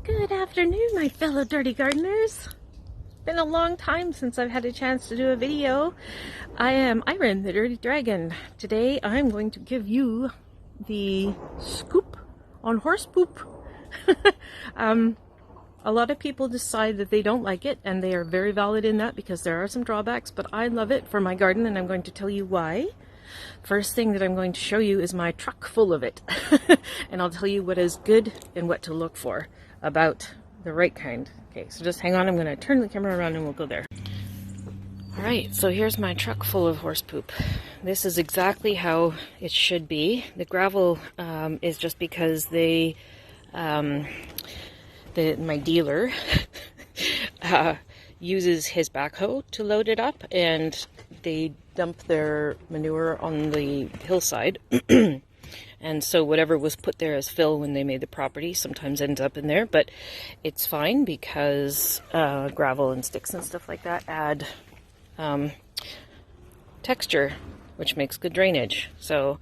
Good afternoon, my fellow dirty gardeners. Been a long time since I've had a chance to do a video. I am Iron, the Dirty Dragon. Today I'm going to give you the scoop on horse poop. A lot of people decide that they don't like it, and they are very valid in that because there are some drawbacks, but I love it for my garden, and I'm going to tell you why. First thing that I'm going to show you is my truck full of it. And I'll tell you what is good and what to look for about the right kind. Okay, so just hang on, I'm going to turn the camera around and we'll go there. Alright, so here's my truck full of horse poop. This is exactly how it should be. The gravel is just because they, my dealer uses his backhoe to load it up, and they dump their manure on the hillside. And so whatever was put there as fill when they made the property sometimes ends up in there, but it's fine because gravel and sticks and stuff like that add texture, which makes good drainage. So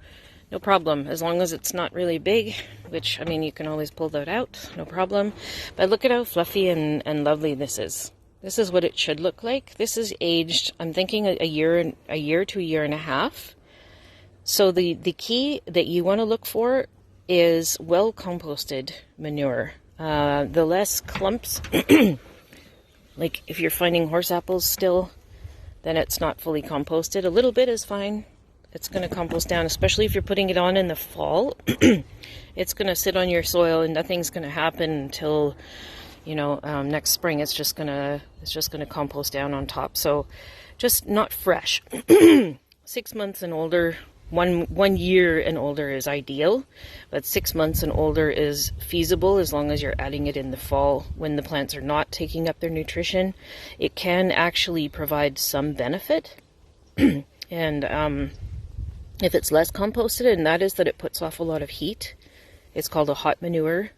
no problem, as long as it's not really big, which, I mean, you can always pull that out, no problem. But look at how fluffy and lovely this is. This is what it should look like. This is aged, I'm thinking a year to a year and a half. So the key that you want to look for is well composted manure. The less clumps, like if you're finding horse apples still, then it's not fully composted. A little bit is fine. It's going to compost down, especially if you're putting it on in the fall. It's going to sit on your soil and nothing's going to happen until, you know, next spring. It's just going to compost down on top. So just not fresh. 6 months and older. One year and older is ideal, but 6 months and older is feasible as long as you're adding it in the fall when the plants are not taking up their nutrition. It can actually provide some benefit. And if it's less composted, and that is that it puts off a lot of heat. It's called a hot manure,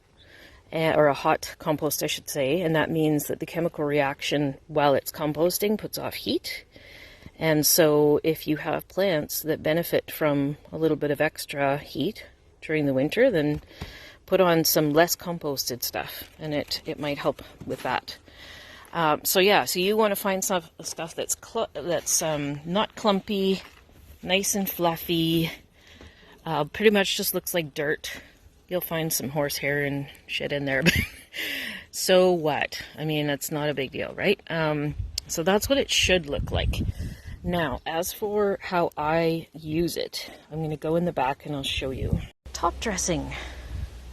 or a hot compost, I should say, and that means that the chemical reaction while it's composting puts off heat. And so if you have plants that benefit from a little bit of extra heat during the winter, then put on some less composted stuff, and it might help with that. So yeah, so you want to find stuff that's not clumpy, nice and fluffy, pretty much just looks like dirt. You'll find some horsehair and shit in there, but so what? I mean, it's not a big deal, right? So that's what it should look like. Now, as for how I use it, I'm going to go in the back and I'll show you. Top dressing.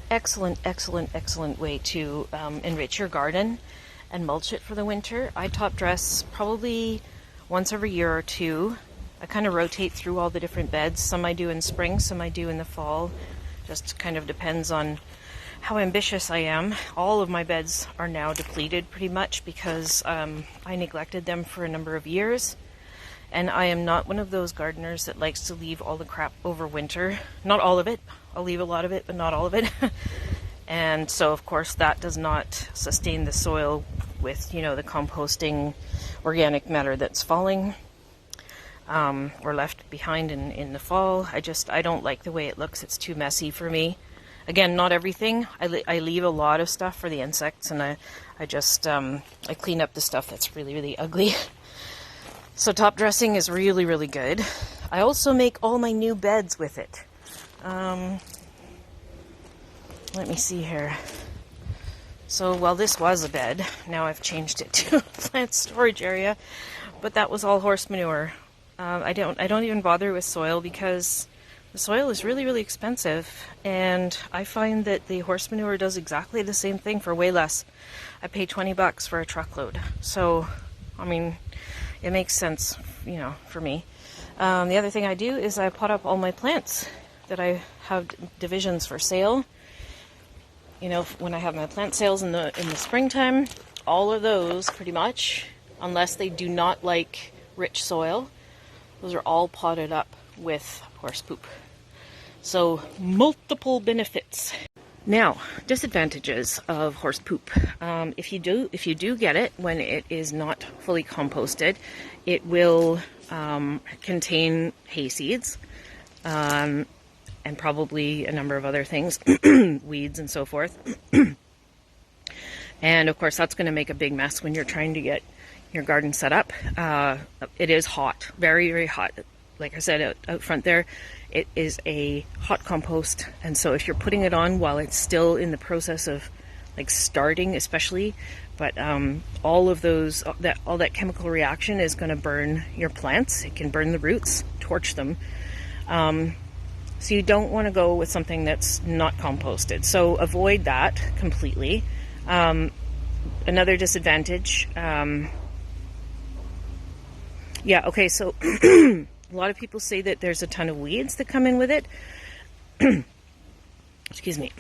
Excellent, excellent, excellent way to enrich your garden and mulch it for the winter. I top dress probably once every year or two. I kind of rotate through all the different beds. Some I do in spring, some I do in the fall. Just kind of depends on how ambitious I am. All of my beds are now depleted pretty much because I neglected them for a number of years. And I am not one of those gardeners that likes to leave all the crap over winter. Not all of it. I'll leave a lot of it, but not all of it. And so, of course, that does not sustain the soil with, you know, the composting organic matter that's falling or left behind in the fall. I don't like the way it looks. It's too messy for me. Again, not everything. I leave a lot of stuff for the insects, and I clean up the stuff that's really, really ugly. So top dressing is really, really good. I also make all my new beds with it. Let me see here. So, well, this was a bed. Now I've changed it to a plant storage area, but that was all horse manure. I don't even bother with soil because the soil is really, really expensive, and I find that the horse manure does exactly the same thing for way less. I pay $20 for a truckload. So, I mean, it makes sense, you know, for me. The other thing I do is I pot up all my plants that I have divisions for sale. You know, when I have my plant sales in the springtime, all of those pretty much, unless they do not like rich soil, those are all potted up with horse poop. So multiple benefits. Now, disadvantages of horse poop. If you do get it when it is not fully composted, it will contain hay seeds and probably a number of other things, weeds and so forth. And of course, that's going to make a big mess when you're trying to get your garden set up. It is hot, very, very hot. Like I said, out front there, it is a hot compost. And so if you're putting it on while it's still in the process of like starting, especially, but all of those, all that chemical reaction is going to burn your plants. It can burn the roots, torch them. So you don't want to go with something that's not composted. So avoid that completely. Another disadvantage, yeah, okay, so a lot of people say that there's a ton of weeds that come in with it. Excuse me.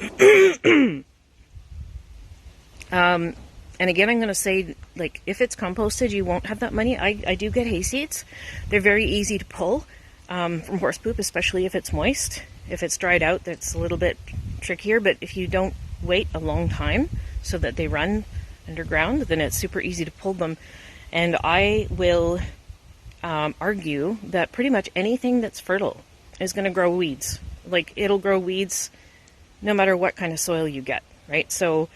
And again, I'm going to say, like, if it's composted, you won't have that many. I do get hay seeds. They're very easy to pull from horse poop, especially if it's moist. If it's dried out, that's a little bit trickier, but if you don't wait a long time so that they run underground, then it's super easy to pull them. And I will argue that pretty much anything that's fertile is going to grow weeds. Like, it'll grow weeds no matter what kind of soil you get, right? So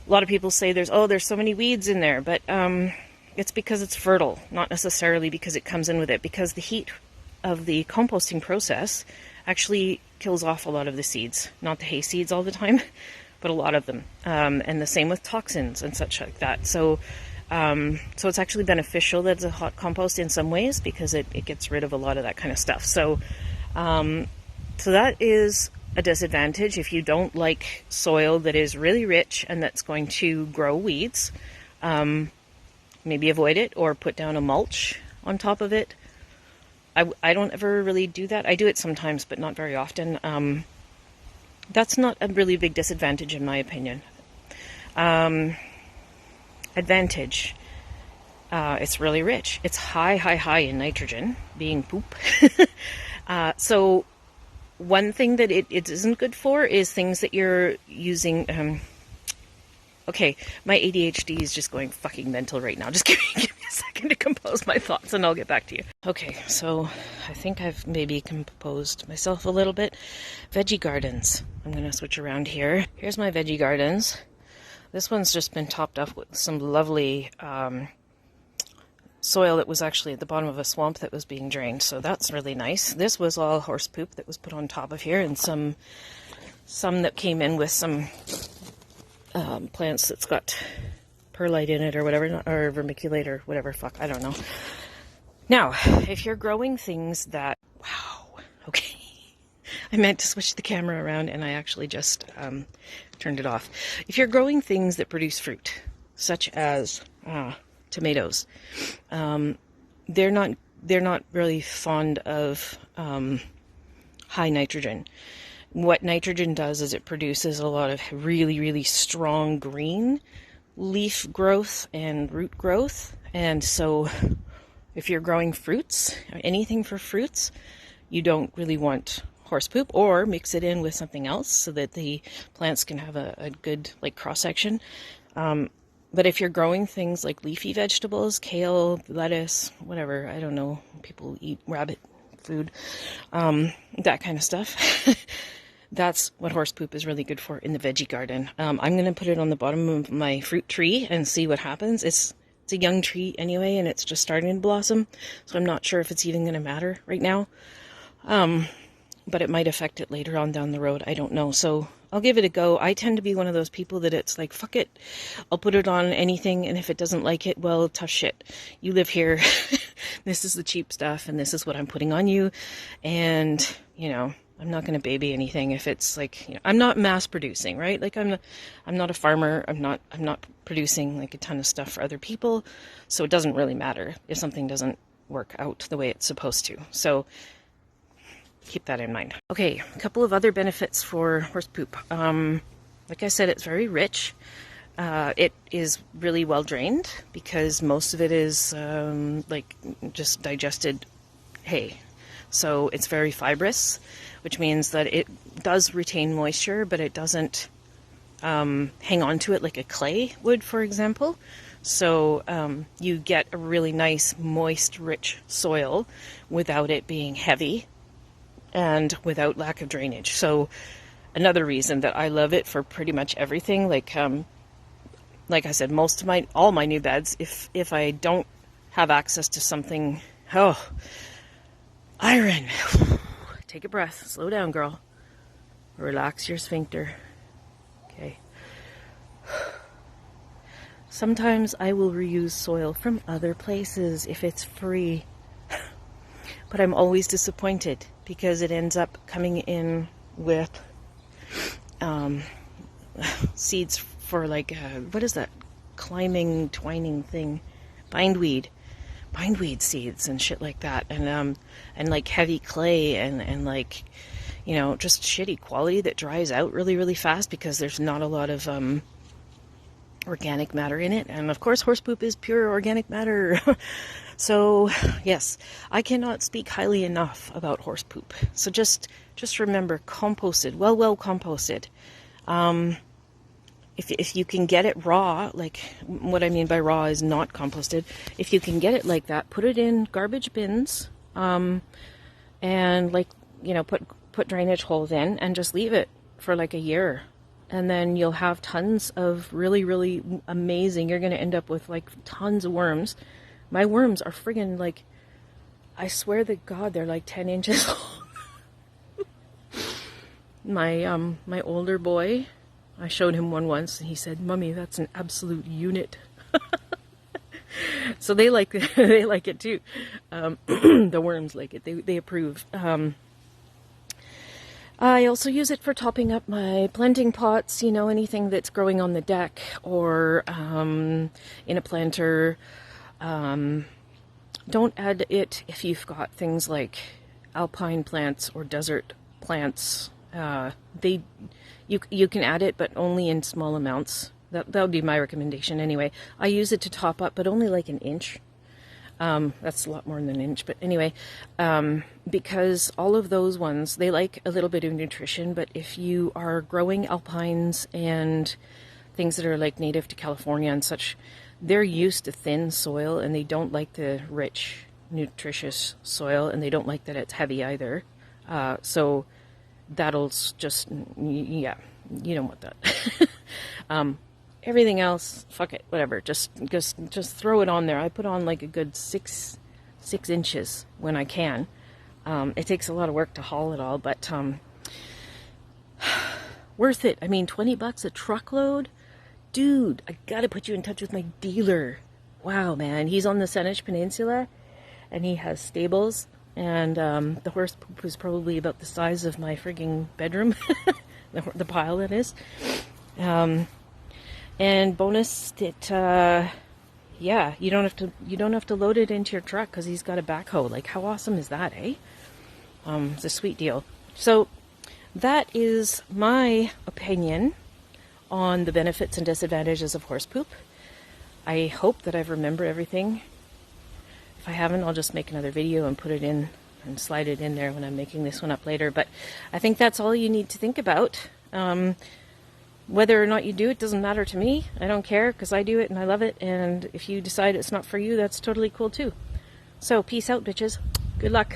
a lot of people say there's so many weeds in there, but it's because it's fertile, not necessarily because it comes in with it, because the heat of the composting process actually kills off a lot of the seeds, not the hay seeds all the time, but a lot of them. And the same with toxins and such like that. So it's actually beneficial that it's a hot compost in some ways, because it gets rid of a lot of that kind of stuff. So that is a disadvantage if you don't like soil that is really rich and that's going to grow weeds. Maybe avoid it or put down a mulch on top of it. I don't ever really do that. I do it sometimes, but not very often. That's not a really big disadvantage in my opinion. Advantage. It's really rich. It's high in nitrogen, being poop. So one thing that it isn't good for is things that you're using. Okay, my ADHD is just going fucking mental right now. Just give me a second to compose my thoughts and I'll get back to you. Okay, so I think I've maybe composed myself a little bit. Veggie gardens. I'm going to switch around here. Here's my veggie gardens. This one's just been topped up with some lovely soil that was actually at the bottom of a swamp that was being drained, so that's really nice. This was all horse poop that was put on top of here, and some that came in with some plants that's got perlite in it or whatever, or vermiculite or whatever, fuck, I don't know. Now, if you're growing things that, wow, okay, I meant to switch the camera around and I actually just turned it off. If you're growing things that produce fruit, such as tomatoes, they're not really fond of high nitrogen. What nitrogen does is it produces a lot of really strong green leaf growth and root growth. And so if you're growing fruits, or anything for fruits, you don't really want horse poop, or mix it in with something else so that the plants can have a good like cross section. But if you're growing things like leafy vegetables, kale, lettuce, whatever, I don't know, people eat rabbit food, that kind of stuff. That's what horse poop is really good for in the veggie garden. I'm going to put it on the bottom of my fruit tree and see what happens. It's a young tree anyway, and it's just starting to blossom, so I'm not sure if it's even going to matter right now. But it might affect it later on down the road. I don't know. So I'll give it a go. I tend to be one of those people that it's like, fuck it. I'll put it on anything, and if it doesn't like it, well, tough shit. You live here. This is the cheap stuff, and this is what I'm putting on you. And, you know, I'm not going to baby anything if it's like, you know, I'm not mass producing, right? Like I'm not a farmer. I'm not producing like a ton of stuff for other people. So it doesn't really matter if something doesn't work out the way it's supposed to. So keep that in mind. Okay, a couple of other benefits for horse poop. Like I said, it's very rich. It is really well drained because most of it is like just digested hay. So it's very fibrous, which means that it does retain moisture, but it doesn't hang on to it like a clay would, for example. So you get a really nice, moist, rich soil without it being heavy and without lack of drainage. So another reason that I love it for pretty much everything, like like I said, all my new beds, if I don't have access to something, iron. Take a breath. Slow down, girl. Relax your sphincter. Okay. Sometimes I will reuse soil from other places if it's free. But I'm always disappointed because it ends up coming in with seeds for like, what is that? Twining thing? Bindweed seeds and shit like that. And like heavy clay and like, you know, just shitty quality that dries out really, really fast because there's not a lot of organic matter in it. And of course, horse poop is pure organic matter. So yes, I cannot speak highly enough about horse poop. So just remember, composted, well composted. If you can get it raw, like what I mean by raw is not composted. If you can get it like that, put it in garbage bins, and like, you know, put drainage holes in and just leave it for like a year. And then you'll have tons of really, really amazing, you're going to end up with like tons of worms. My worms are friggin' like, I swear to God, they're like 10 inches long. My older boy, I showed him one once and he said, "Mummy, that's an absolute unit." So they like it too. The worms like it. They approve. I also use it for topping up my planting pots, you know, anything that's growing on the deck or in a planter. Don't add it if you've got things like alpine plants or desert plants. You can add it, but only in small amounts. That would be my recommendation anyway. I use it to top up, but only like an inch. That's a lot more than an inch, but anyway, because all of those ones, they like a little bit of nutrition, but if you are growing alpines and things that are like native to California and such, they're used to thin soil and they don't like the rich, nutritious soil, and they don't like that it's heavy either. So that'll just, yeah, you don't want that. Everything else, fuck it, whatever. Just throw it on there. I put on like a good six inches when I can. It takes a lot of work to haul it all, but worth it. I mean, $20 a truckload, dude. I gotta put you in touch with my dealer. Wow, man, he's on the Saanich Peninsula, and he has stables. And the horse poop is probably about the size of my frigging bedroom, the pile that is. And bonus, yeah, you don't have to load it into your truck because he's got a backhoe. Like, how awesome is that, eh? It's a sweet deal. So that is my opinion on the benefits and disadvantages of horse poop. I hope that I've remembered everything. If I haven't, I'll just make another video and put it in and slide it in there when I'm making this one up later. But I think that's all you need to think about. Whether or not you do it doesn't matter to me. I don't care because I do it and I love it. And if you decide it's not for you, that's totally cool too. So peace out, bitches. Good luck.